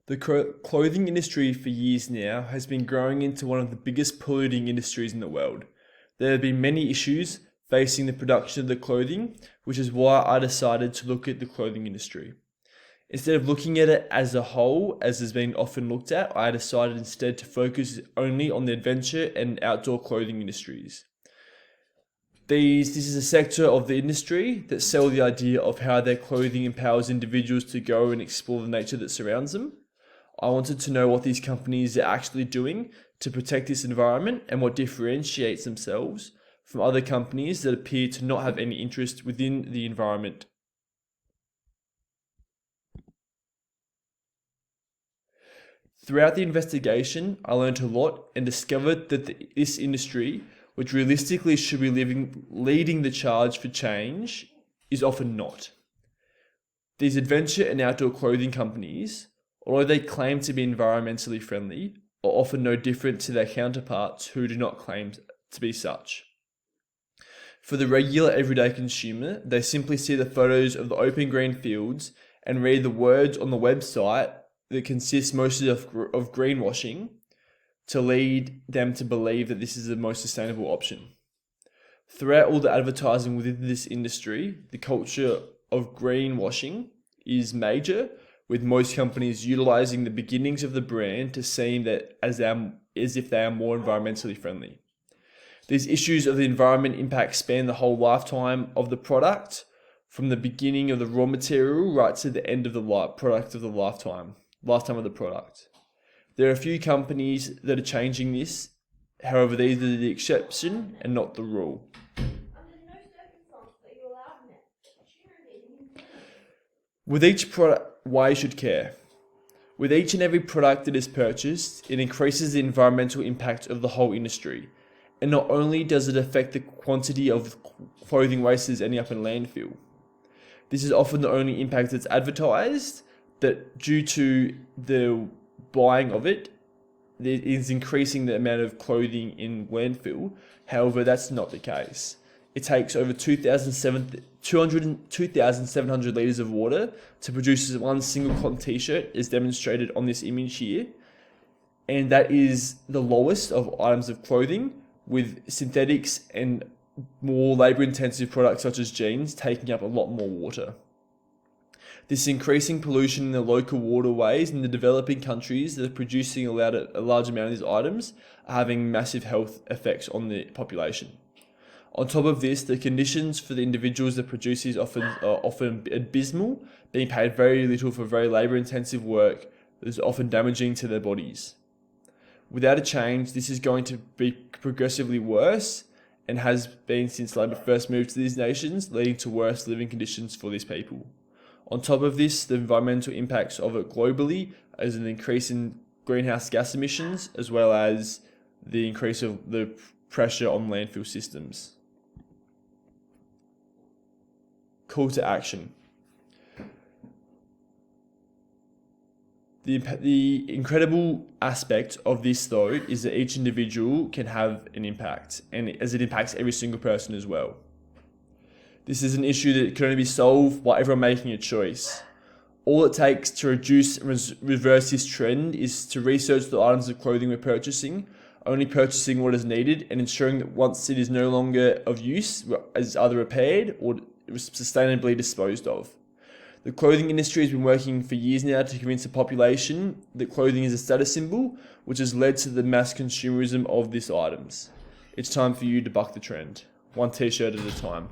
The clothing industry for years now has been growing into one of the biggest polluting industries in the world. There have been many issues facing the production of the clothing, which is why I decided to look at the clothing industry. Instead of looking at it as a whole, as has been often looked at, I decided instead to focus only on the adventure and outdoor clothing industries. This is a sector of the industry that sell the idea of how their clothing empowers individuals to go and explore the nature that surrounds them. I wanted to know what these companies are actually doing to protect this environment and what differentiates themselves from other companies that appear to not have any interest within the environment. Throughout the investigation, I learned a lot and discovered that this industry, which realistically should be leading the charge for change, is often not. These adventure and outdoor clothing companies, although they claim to be environmentally friendly, are often no different to their counterparts who do not claim to be such. For the regular everyday consumer, they simply see the photos of the open green fields and read the words on the website that consists mostly of greenwashing to lead them to believe that this is the most sustainable option. Throughout all the advertising within this industry, the culture of greenwashing is major, with most companies utilizing the beginnings of the brand to seem that as if they are more environmentally friendly. These issues of the environment impact span the whole lifetime of the product, from the beginning of the raw material right to the end of the lifetime of the product. There are a few companies that are changing this, however these are the exception and not the rule. With each product, why you should care. With each and every product that is purchased, it increases the environmental impact of the whole industry. And not only does it affect the quantity of clothing waste that is ending up in landfill. This is often the only impact that's advertised, that due to the buying of it is increasing the amount of clothing in landfill. However, that's not the case. It takes over 2,700 litres of water to produce one single cotton t-shirt, as demonstrated on this image here. And that is the lowest of items of clothing, with synthetics and more labour-intensive products such as jeans taking up a lot more water. This increasing pollution in the local waterways in the developing countries that are producing a large amount of these items are having massive health effects on the population. On top of this, the conditions for the individuals that produce these are often abysmal, being paid very little for very labour-intensive work that is often damaging to their bodies. Without a change, this is going to be progressively worse and has been since labour first moved to these nations, leading to worse living conditions for these people. On top of this, the environmental impacts of it globally is an increase in greenhouse gas emissions, as well as the increase of the pressure on landfill systems. Call to action. The incredible aspect of this, though, is that each individual can have an impact, and as it impacts every single person as well. This is an issue that can only be solved by everyone making a choice. All it takes to reduce and reverse this trend is to research the items of clothing we're purchasing, only purchasing what is needed, and ensuring that once it is no longer of use, is either repaired or sustainably disposed of. The clothing industry has been working for years now to convince the population that clothing is a status symbol, which has led to the mass consumerism of these items. It's time for you to buck the trend, one t-shirt at a time.